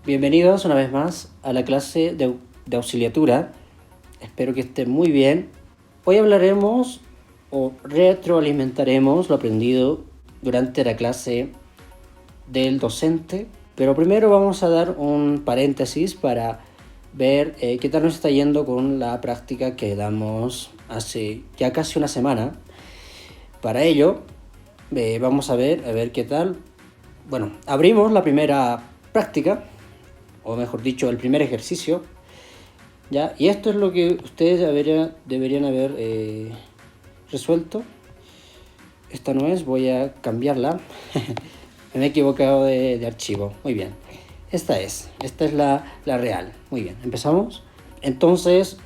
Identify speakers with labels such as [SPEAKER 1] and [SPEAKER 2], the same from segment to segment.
[SPEAKER 1] Bienvenidos una vez más a la clase de auxiliatura. Espero que estén muy bien. Hoy hablaremos o retroalimentaremos lo aprendido durante la clase del docente, pero primero vamos a dar un paréntesis para ver qué tal nos está yendo con la práctica que damos hace ya casi una semana. Para ello, vamos a ver qué tal. Bueno, abrimos la primera práctica, o mejor dicho, el primer ejercicio, ¿ya? Y esto es lo que ustedes deberían haber resuelto. Esta no es, voy a cambiarla. Me he equivocado de archivo. Muy bien. Esta es la real. Muy bien, empezamos. Entonces,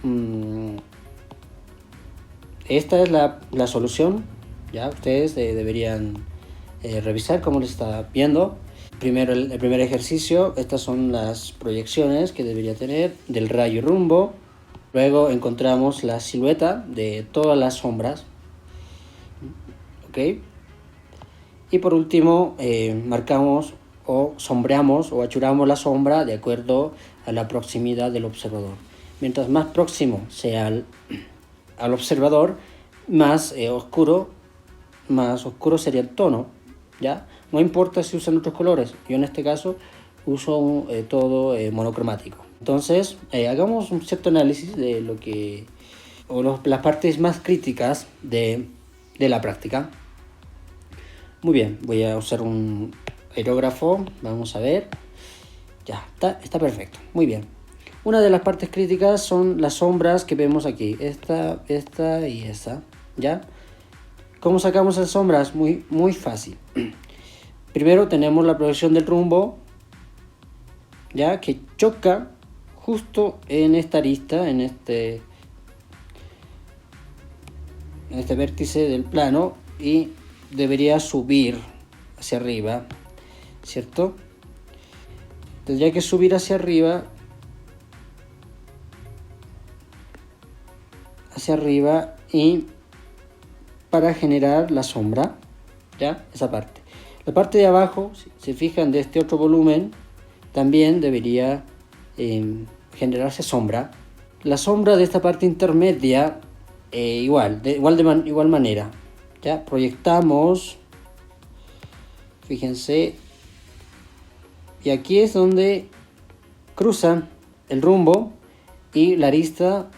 [SPEAKER 1] esta es la solución. Ya ustedes deberían revisar cómo les está viendo. Primero el primer ejercicio, estas son las proyecciones que debería tener del rayo y rumbo. Luego encontramos la silueta de todas las sombras. ¿Ok? Y por último, marcamos o sombreamos o achuramos la sombra de acuerdo a la proximidad del observador. Mientras más próximo sea al observador, más oscuro sería el tono, ¿ya? No importa si usan otros colores, yo en este caso uso todo monocromático. Entonces, hagamos un cierto análisis de lo que, las partes más críticas de la práctica. Muy bien, voy a usar un aerógrafo, vamos a ver. Ya, está perfecto, muy bien. Una de las partes críticas son las sombras que vemos aquí, esta y esta, ¿ya? ¿Cómo sacamos las sombras? Muy fácil. Primero tenemos la proyección del rumbo, ya, que choca justo en esta arista, en este vértice del plano, y debería subir hacia arriba, ¿cierto? Tendría que subir hacia arriba, y para generar la sombra, ¿ya? Esa parte. La parte de abajo, si se fijan, de este otro volumen, también debería generarse sombra. La sombra de esta parte intermedia, igual manera, ¿ya? Proyectamos, fíjense, y aquí es donde cruzan el rumbo y la arista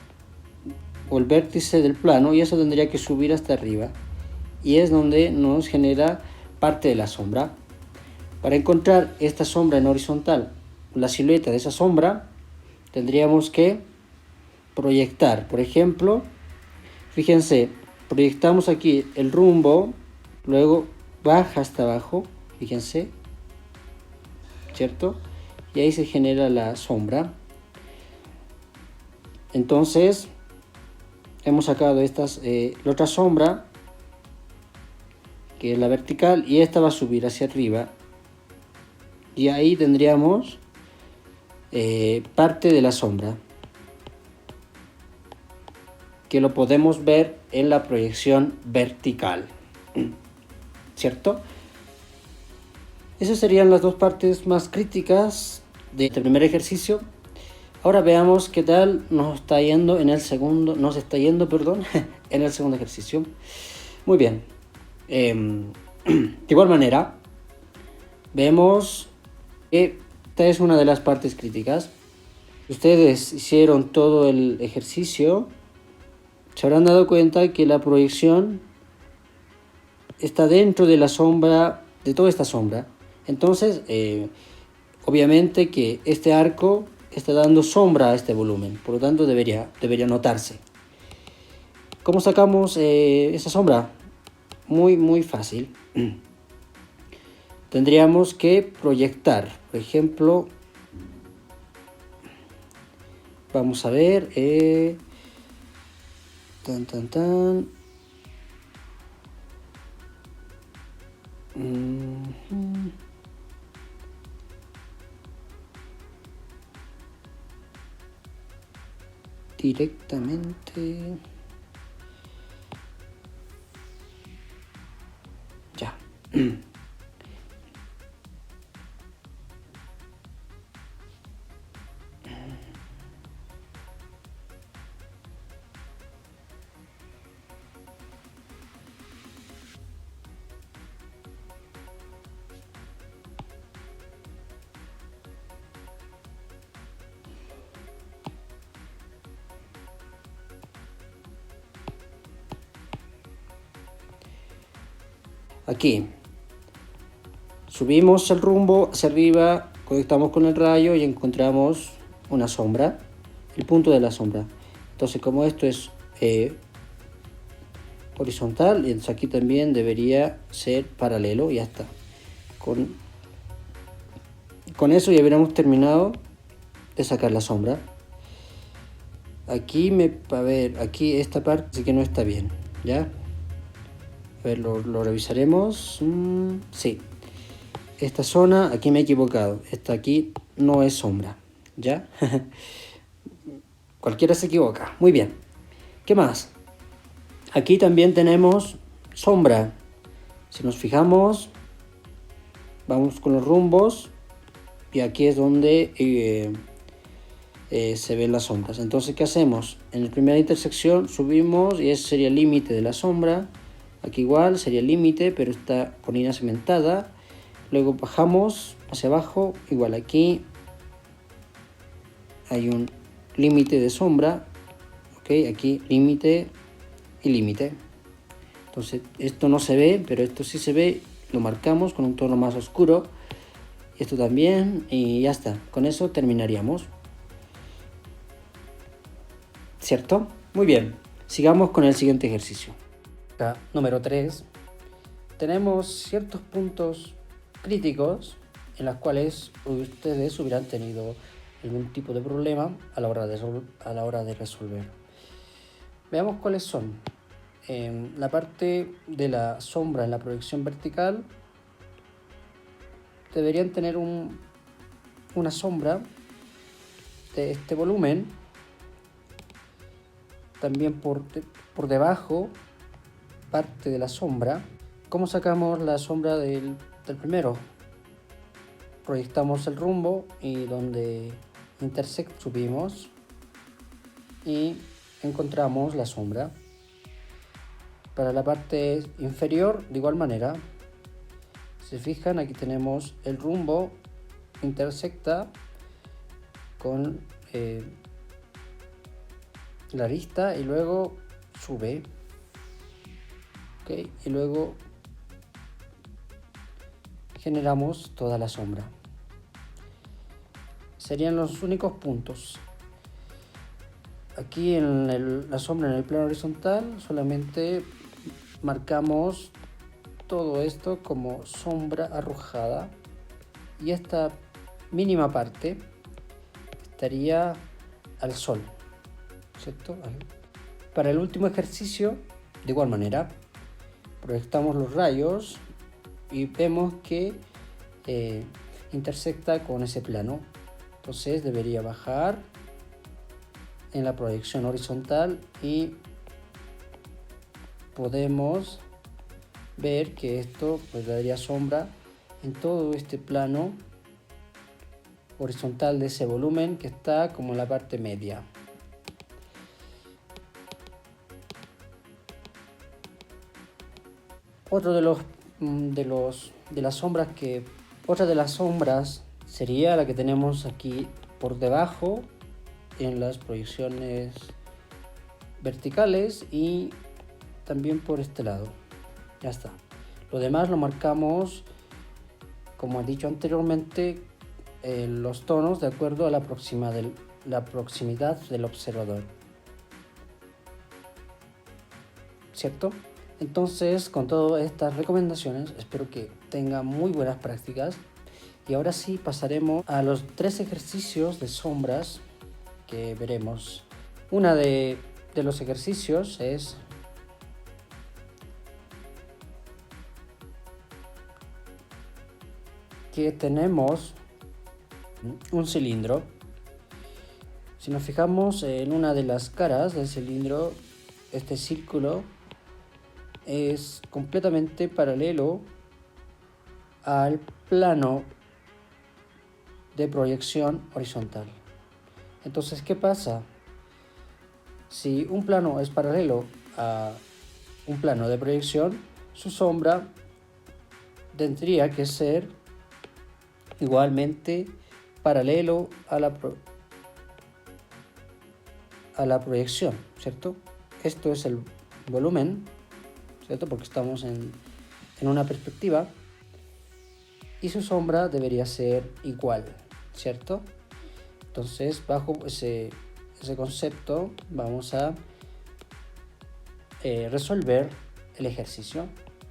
[SPEAKER 1] o el vértice del plano, y eso tendría que subir hasta arriba, y es donde nos genera parte de la sombra. Para encontrar esta sombra en horizontal, la silueta de esa sombra, tendríamos que proyectar. Por ejemplo, fíjense, proyectamos aquí el rumbo, luego baja hasta abajo, fíjense, ¿cierto? Y ahí se genera la sombra. Entonces, hemos sacado la otra sombra, que es la vertical, y esta va a subir hacia arriba. Y ahí tendríamos parte de la sombra, que lo podemos ver en la proyección vertical, ¿cierto? Esas serían las dos partes más críticas de este primer ejercicio. Ahora veamos qué tal nos está yendo en el segundo ejercicio. Muy bien. De igual manera, vemos que esta es una de las partes críticas. Ustedes hicieron todo el ejercicio, se habrán dado cuenta que la proyección está dentro de la sombra, de toda esta sombra. Entonces, obviamente que este arco está dando sombra a este volumen, por lo tanto debería notarse. ¿Cómo sacamos esa sombra? Muy fácil. Tendríamos que proyectar, por ejemplo, vamos a ver, directamente, ya. aquí. Subimos el rumbo hacia arriba, conectamos con el rayo y encontramos una sombra, el punto de la sombra. Entonces, como esto es horizontal, y entonces aquí también debería ser paralelo, y ya está. Con eso ya hubiéramos terminado de sacar la sombra. Aquí aquí esta parte sí que no está bien, ¿ya? A ver, lo revisaremos. Sí. Esta zona, aquí me he equivocado. Esta aquí no es sombra, ¿ya? Cualquiera se equivoca. Muy bien. ¿Qué más? Aquí también tenemos sombra. Si nos fijamos, vamos con los rumbos y aquí es donde se ven las sombras. Entonces, ¿qué hacemos? En la primera intersección subimos y ese sería el límite de la sombra. Aquí igual sería el límite, pero está con línea cementada. Luego bajamos hacia abajo, igual aquí hay un límite de sombra. Ok, aquí límite y límite. Entonces esto no se ve, pero esto sí se ve. Lo marcamos con un tono más oscuro. Y esto también, y ya está. Con eso terminaríamos. ¿Cierto? Muy bien. Sigamos con el siguiente ejercicio. Número 3. Tenemos ciertos puntos críticos en los cuales ustedes hubieran tenido algún tipo de problema a la hora de resolver. Veamos cuáles son. En la parte de la sombra en la proyección vertical deberían tener una sombra de este volumen. También por debajo parte de la sombra. ¿Cómo sacamos la sombra del primero? Proyectamos el rumbo y donde intersect subimos y encontramos la sombra. Para la parte inferior, de igual manera, si se fijan, aquí tenemos el rumbo, intersecta con la arista y luego sube. ¿Okay? Y luego generamos toda la sombra. Serían los únicos puntos. Aquí en la sombra en el plano horizontal solamente marcamos todo esto como sombra arrojada y esta mínima parte estaría al sol, ¿cierto? Para el último ejercicio, de igual manera, proyectamos los rayos y vemos que intersecta con ese plano. Entonces debería bajar en la proyección horizontal y podemos ver que esto pues daría sombra en todo este plano horizontal de ese volumen que está como en la parte media. Otra de las sombras sería la que tenemos aquí por debajo en las proyecciones verticales y también por este lado. Ya está. Lo demás lo marcamos, como he dicho anteriormente, los tonos de acuerdo a la proximidad del observador. ¿Cierto? Entonces, con todas estas recomendaciones, espero que tengan muy buenas prácticas. Y ahora sí pasaremos a los 3 ejercicios de sombras que veremos. Una de los ejercicios es que tenemos un cilindro. Si nos fijamos en una de las caras del cilindro, este círculo es completamente paralelo al plano de proyección horizontal. Entonces, ¿qué pasa? Si un plano es paralelo a un plano de proyección, su sombra tendría que ser igualmente paralelo a la proyección, ¿cierto? Esto es el volumen, ¿cierto? Porque estamos en en una perspectiva y su sombra debería ser igual, ¿cierto? Entonces, bajo ese concepto vamos a resolver el ejercicio.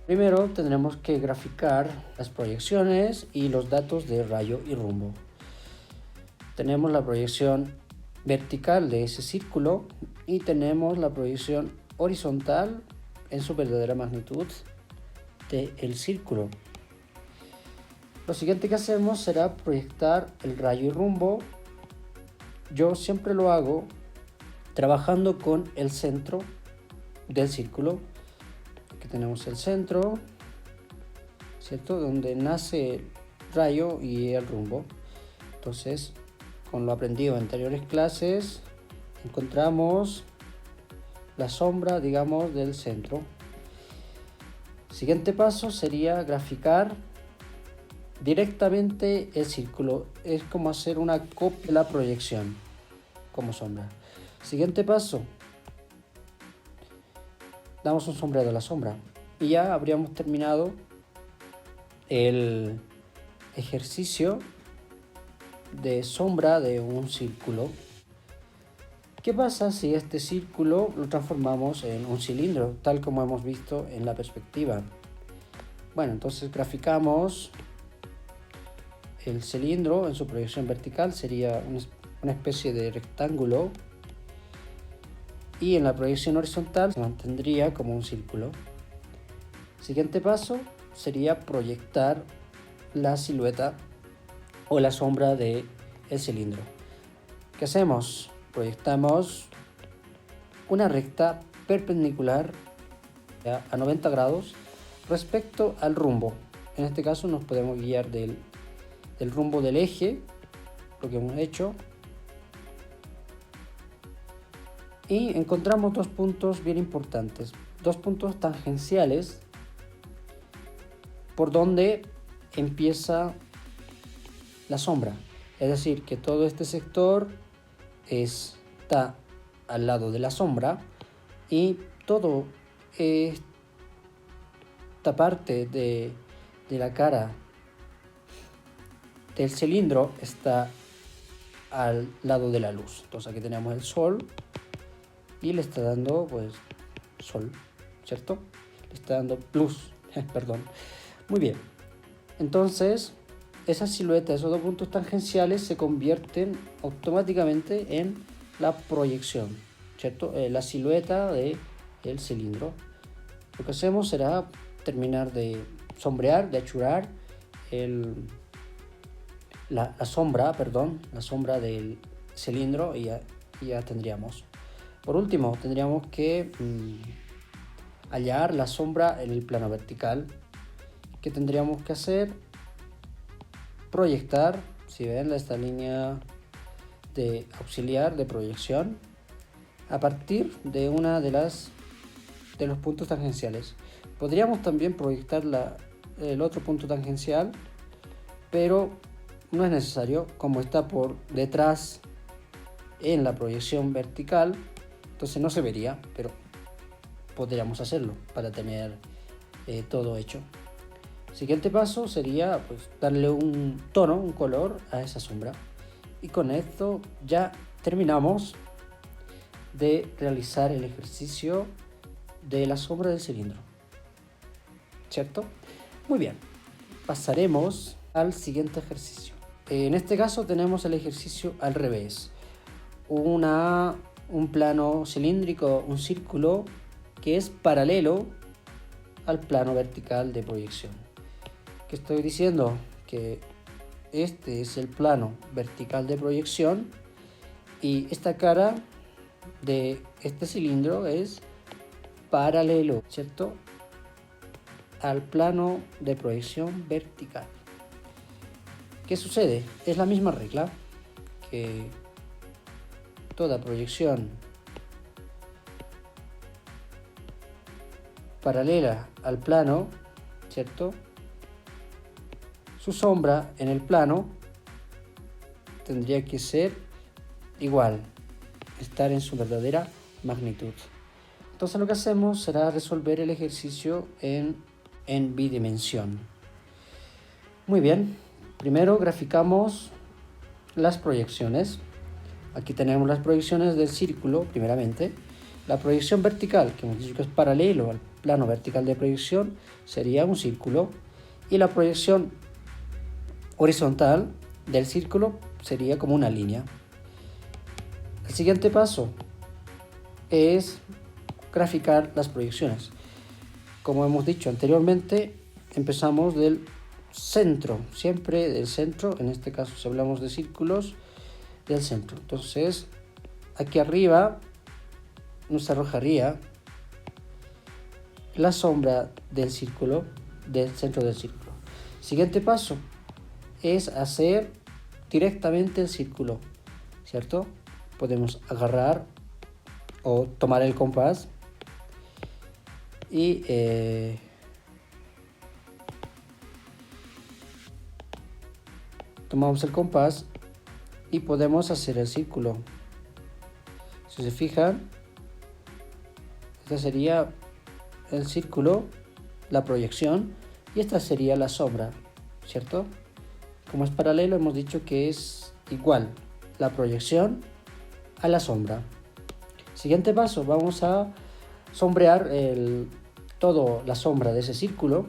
[SPEAKER 1] Primero tendremos que graficar las proyecciones y los datos de rayo y rumbo. Tenemos la proyección vertical de ese círculo y tenemos la proyección horizontal en su verdadera magnitud del círculo. Lo siguiente que hacemos será proyectar el rayo y rumbo. Yo siempre lo hago trabajando con el centro del círculo. Aquí tenemos el centro, ¿cierto? Donde nace el rayo y el rumbo. Entonces, con lo aprendido en anteriores clases, encontramos la sombra, digamos, del centro. Siguiente paso sería graficar directamente el círculo. Es como hacer una copia de la proyección como sombra. Siguiente paso, damos un sombreado a la sombra y ya habríamos terminado el ejercicio de sombra de un círculo. ¿Qué pasa si este círculo lo transformamos en un cilindro, tal como hemos visto en la perspectiva? Bueno, entonces graficamos el cilindro en su proyección vertical, sería una especie de rectángulo, y en la proyección horizontal se mantendría como un círculo. Siguiente paso sería proyectar la silueta o la sombra del cilindro. ¿Qué hacemos? Proyectamos una recta perpendicular a 90 grados respecto al rumbo. En este caso nos podemos guiar del rumbo del eje, lo que hemos hecho, y encontramos dos puntos bien importantes, dos puntos tangenciales por donde empieza la sombra. Es decir, que todo este sector está al lado de la sombra y todo esta parte de la cara del cilindro está al lado de la luz. Entonces aquí tenemos el sol y le está dando pues sol, ¿cierto? Le está dando luz, perdón. Muy bien. Entonces esa silueta, esos dos puntos tangenciales se convierten automáticamente en la proyección, ¿cierto? La silueta del cilindro. Lo que hacemos será terminar de sombrear, de achurar la sombra del cilindro y ya tendríamos. Por último, tendríamos que hallar la sombra en el plano vertical. ¿Qué tendríamos que hacer? Proyectar, si ven esta línea de auxiliar de proyección, a partir de una de los puntos tangenciales. Podríamos también proyectar el otro punto tangencial, pero no es necesario, como está por detrás en la proyección vertical, entonces no se vería, pero podríamos hacerlo para tener todo hecho. Siguiente paso sería pues darle un tono, un color a esa sombra, y con esto ya terminamos de realizar el ejercicio de la sombra del cilindro, ¿cierto? Muy bien, pasaremos al siguiente ejercicio. En este caso tenemos el ejercicio al revés, un plano cilíndrico, un círculo que es paralelo al plano vertical de proyección. ¿Qué estoy diciendo? Que este es el plano vertical de proyección y esta cara de este cilindro es paralelo, ¿cierto?, al plano de proyección vertical. ¿Qué sucede? Es la misma regla que toda proyección paralela al plano, ¿cierto?, su sombra en el plano tendría que ser igual, estar en su verdadera magnitud. Entonces lo que hacemos será resolver el ejercicio en en bidimensión. Muy bien, primero graficamos las proyecciones. Aquí tenemos las proyecciones del círculo, primeramente. La proyección vertical, que hemos dicho que es paralelo al plano vertical de proyección, sería un círculo. Y la proyección horizontal del círculo sería como una línea. El siguiente paso es graficar las proyecciones. Como hemos dicho anteriormente, empezamos del centro, siempre del centro. En este caso, si hablamos de círculos, del centro. Entonces, aquí arriba nos arrojaría la sombra del círculo, del centro del círculo. Siguiente paso es hacer directamente el círculo, ¿cierto? Podemos agarrar o tomar el compás y tomamos el compás y podemos hacer el círculo. Si se fijan, este sería el círculo, la proyección, y esta sería la sombra, ¿cierto? Como es paralelo, hemos dicho que es igual la proyección a la sombra. Siguiente paso, vamos a sombrear toda la sombra de ese círculo,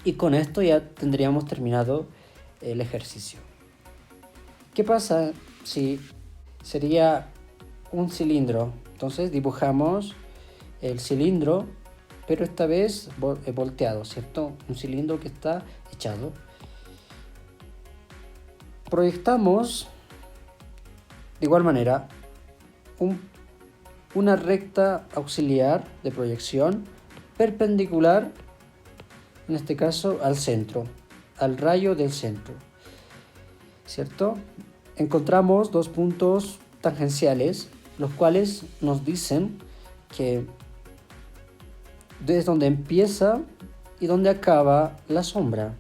[SPEAKER 1] y con esto ya tendríamos terminado el ejercicio. ¿Qué pasa si sería un cilindro? Entonces dibujamos el cilindro, pero esta vez volteado, ¿cierto? Un cilindro que está echado. Proyectamos de igual manera una recta auxiliar de proyección perpendicular, en este caso al centro, al rayo del centro, ¿cierto? Encontramos dos puntos tangenciales, los cuales nos dicen que es donde empieza y donde acaba la sombra.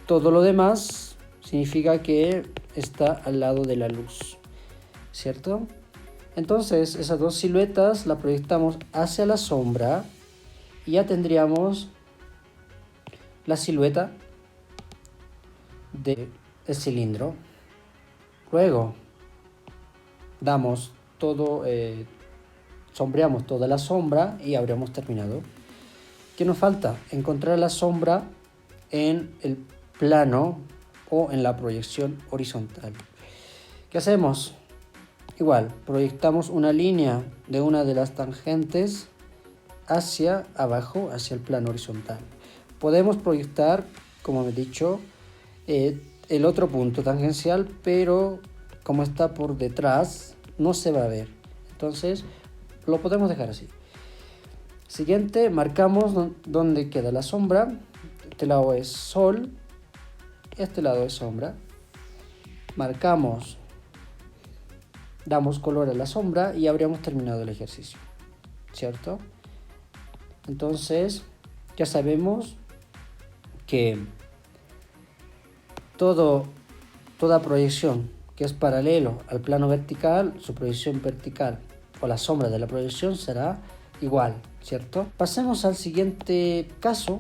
[SPEAKER 1] Todo lo demás significa que está al lado de la luz, ¿cierto? Entonces esas dos siluetas las proyectamos hacia la sombra y ya tendríamos la silueta del cilindro. Luego damos todo, sombreamos toda la sombra y habríamos terminado. ¿Qué nos falta? Encontrar la sombra en el plano o en la proyección horizontal. ¿Qué hacemos? Igual, proyectamos una línea de una de las tangentes hacia abajo, hacia el plano horizontal. Podemos proyectar, como he dicho, el otro punto tangencial, pero como está por detrás, no se va a ver. Entonces, lo podemos dejar así. Siguiente, marcamos donde queda la sombra. Este lado es sol, este lado es sombra. Marcamos, damos color a la sombra y habríamos terminado el ejercicio, ¿cierto? Entonces, ya sabemos que toda proyección que es paralelo al plano vertical, su proyección vertical o la sombra de la proyección será igual, ¿cierto? Pasemos al siguiente caso,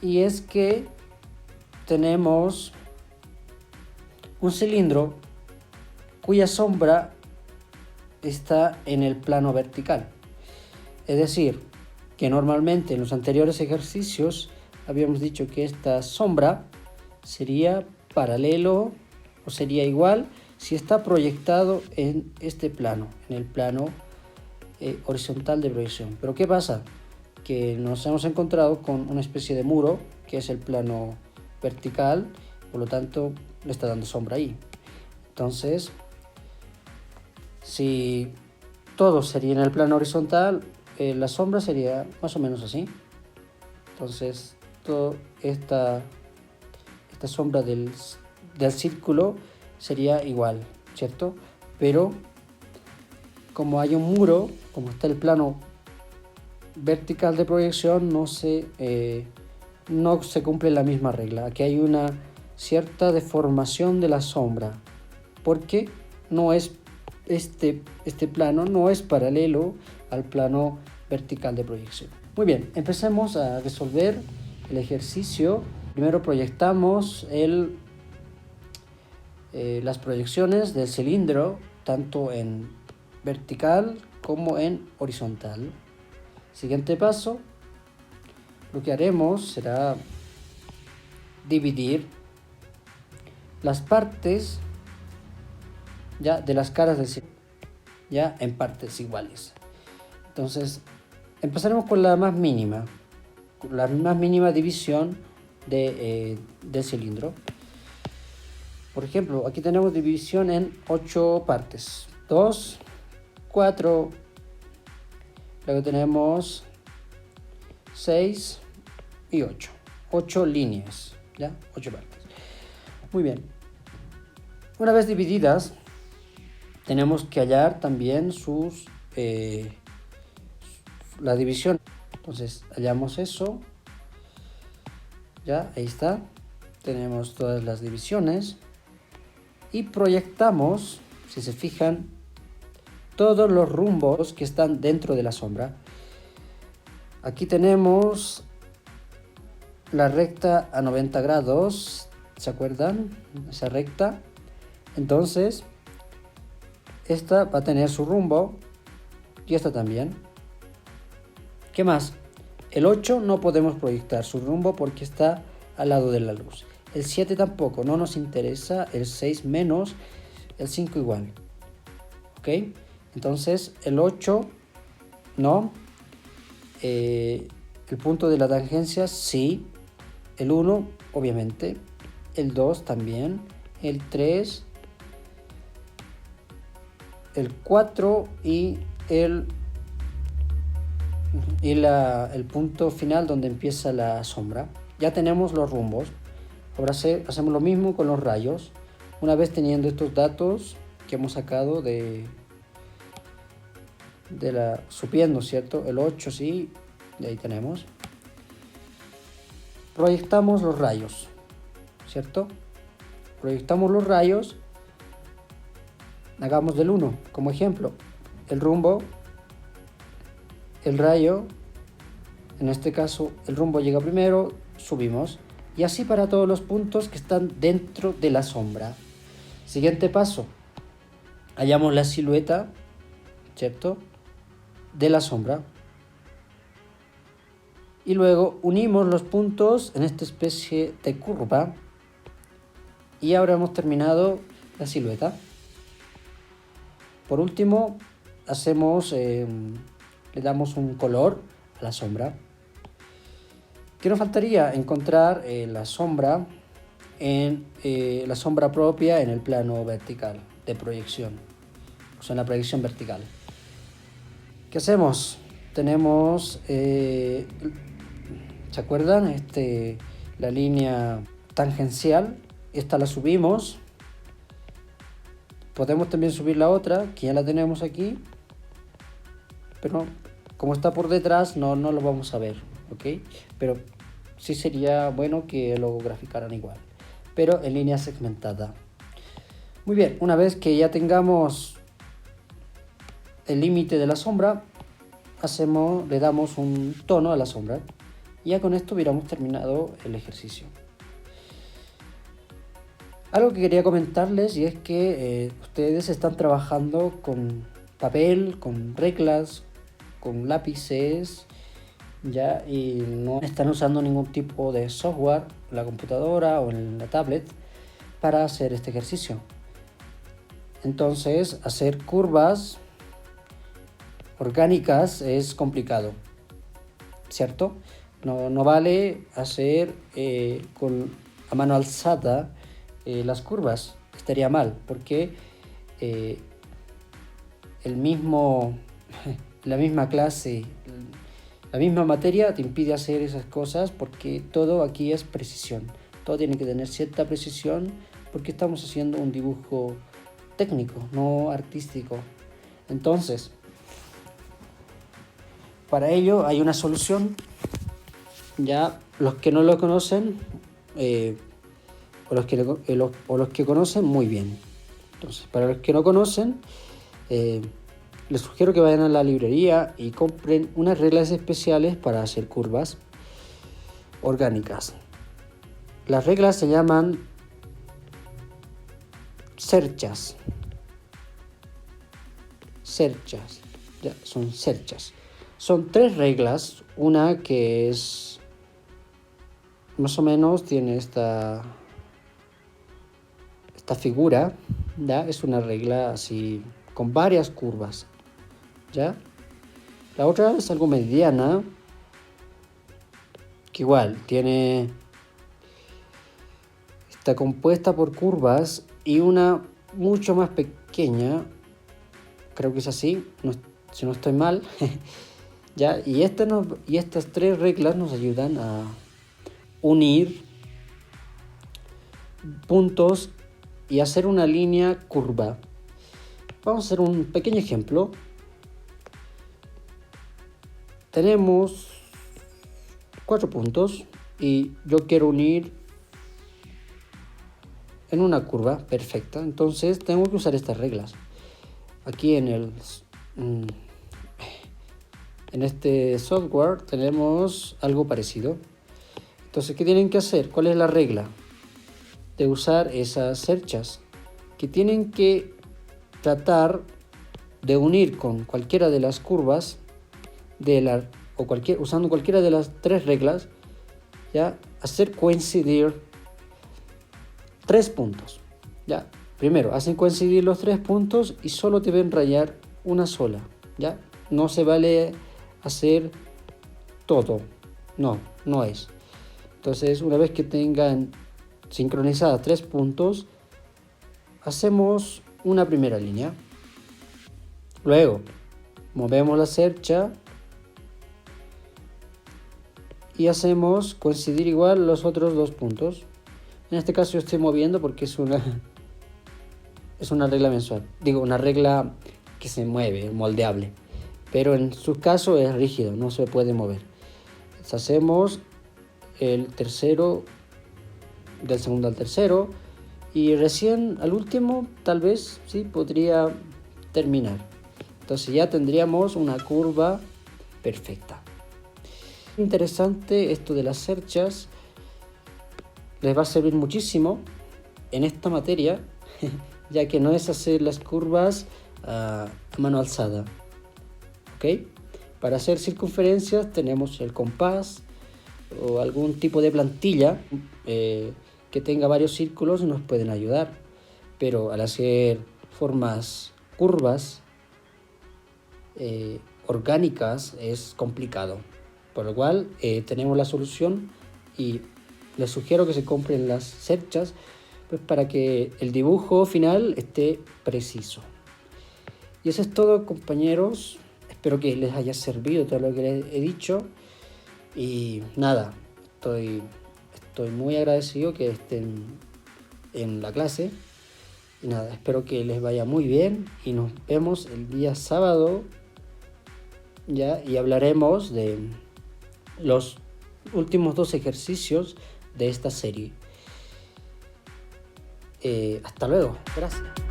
[SPEAKER 1] y es que tenemos un cilindro cuya sombra está en el plano vertical. Es decir, que normalmente en los anteriores ejercicios habíamos dicho que esta sombra sería paralelo o sería igual si está proyectado en este plano, en el plano horizontal de proyección. Pero ¿qué pasa? Que nos hemos encontrado con una especie de muro que es el plano vertical, por lo tanto le está dando sombra ahí. Entonces, si todo sería en el plano horizontal, la sombra sería más o menos así. Entonces, toda esta sombra del círculo sería igual, ¿cierto? Pero como hay un muro, como está el plano vertical de proyección, no se cumple la misma regla. Aquí hay una cierta deformación de la sombra, porque no es este plano no es paralelo al plano vertical de proyección. Muy bien, empecemos a resolver el ejercicio. Primero proyectamos las proyecciones del cilindro tanto en vertical como en horizontal. Siguiente paso, lo que haremos será dividir las partes ya de las caras del cilindro ya en partes iguales. Entonces empezaremos con la más mínima división del cilindro. Por ejemplo, aquí tenemos división en 8 partes, 2, 4, luego tenemos 6 y 8, 8 líneas, ¿ya? 8 partes. Muy bien, una vez divididas tenemos que hallar también la división. Entonces hallamos eso, ya, ahí está, tenemos todas las divisiones y proyectamos, si se fijan, todos los rumbos que están dentro de la sombra. Aquí tenemos la recta a 90 grados, ¿se acuerdan? Esa recta. Entonces esta va a tener su rumbo y esta también. ¿Qué más? El 8 no podemos proyectar su rumbo porque está al lado de la luz. El 7 tampoco, no nos interesa. El 6 menos, el 5 igual. ¿Ok? Entonces el 8 no. El punto de la tangencia sí. El 1 obviamente. El 2 también. El 3. El 4 y el punto final donde empieza la sombra. Ya tenemos los rumbos. Ahora hacemos lo mismo con los rayos. Una vez teniendo estos datos que hemos sacado supiendo, ¿cierto? El 8 sí, y ahí tenemos. Proyectamos los rayos, ¿cierto? Proyectamos los rayos. Hagamos del 1 como ejemplo. El rumbo, el rayo, en este caso el rumbo llega primero, subimos. Y así para todos los puntos que están dentro de la sombra. Siguiente paso. Hallamos la silueta, ¿cierto?, de la sombra. Y luego unimos los puntos en esta especie de curva. Y ahora hemos terminado la silueta. Por último, le damos un color a la sombra. ¿Qué nos faltaría? Encontrar la sombra la sombra propia en el plano vertical de proyección, o sea, en la proyección vertical. ¿Qué hacemos? Tenemos, ¿se acuerdan? La línea tangencial, esta la subimos. Podemos también subir la otra, que ya la tenemos aquí, pero como está por detrás no lo vamos a ver, ¿ok? Pero sí sería bueno que lo graficaran igual, pero en línea segmentada. Muy bien, una vez que ya tengamos el límite de la sombra, le damos un tono a la sombra. Y ya con esto hubiéramos terminado el ejercicio. Algo que quería comentarles, y es que ustedes están trabajando con papel, con reglas, con lápices, ya, y no están usando ningún tipo de software en la computadora o en la tablet para hacer este ejercicio. Entonces, hacer curvas orgánicas es complicado, ¿cierto? No vale hacer a mano alzada las curvas, estaría mal, porque la misma clase, la misma materia te impide hacer esas cosas, porque todo aquí es precisión, todo tiene que tener cierta precisión, porque estamos haciendo un dibujo técnico, no artístico. Entonces, para ello hay una solución. Ya los que no lo conocen o los que conocen, muy bien. Entonces, para los que no conocen, Les sugiero que vayan a la librería y compren unas reglas especiales para hacer curvas orgánicas. Las reglas se llaman cerchas. Son cerchas. Son 3 reglas. Una que es más o menos, tiene esta figura, ¿ya? Es una regla así con varias curvas, ¿ya? La otra es algo mediana, que igual está compuesta por curvas, y una mucho más pequeña, creo que es así, si no estoy mal, ¿ya? Y estas 3 reglas nos ayudan a unir puntos y hacer una línea curva. Vamos a hacer un pequeño ejemplo. Tenemos 4 puntos y yo quiero unir en una curva perfecta. Entonces tengo que usar estas reglas. Aquí en este software tenemos algo parecido. Entonces, ¿qué tienen que hacer? ¿Cuál es la regla de usar esas cerchas? Que tienen que tratar de unir con cualquiera de las curvas usando cualquiera de las 3 reglas, ya, hacer coincidir 3 puntos. Ya, primero hacen coincidir los 3 puntos y solo deben rayar una sola, ya. No se vale hacer todo, no es. Entonces, una vez que tengan sincronizadas 3 puntos, hacemos una primera línea. Luego, movemos la cercha y hacemos coincidir igual los otros 2 puntos. En este caso yo estoy moviendo porque es una regla mensual. Digo, una regla que se mueve, moldeable. Pero en su caso es rígido, no se puede mover. Entonces hacemos el tercero, del segundo al tercero, y recién al último tal vez sí podría terminar. Entonces ya tendríamos una curva perfecta. Interesante esto de las cerchas, les va a servir muchísimo en esta materia, ya que no es hacer las curvas a mano alzada. ¿Ok? Para hacer circunferencias tenemos el compás o algún tipo de plantilla que tenga varios círculos y nos pueden ayudar, pero al hacer curvas orgánicas es complicado, por lo cual tenemos la solución y les sugiero que se compren las cerchas, pues, para que el dibujo final esté preciso. Y eso es todo, compañeros. Espero que les haya servido todo lo que les he dicho. Y nada, estoy muy agradecido que estén en la clase. Y nada, espero que les vaya muy bien. Y nos vemos el día sábado. ¿Ya? Y hablaremos de los últimos 2 ejercicios de esta serie. Hasta luego. Gracias.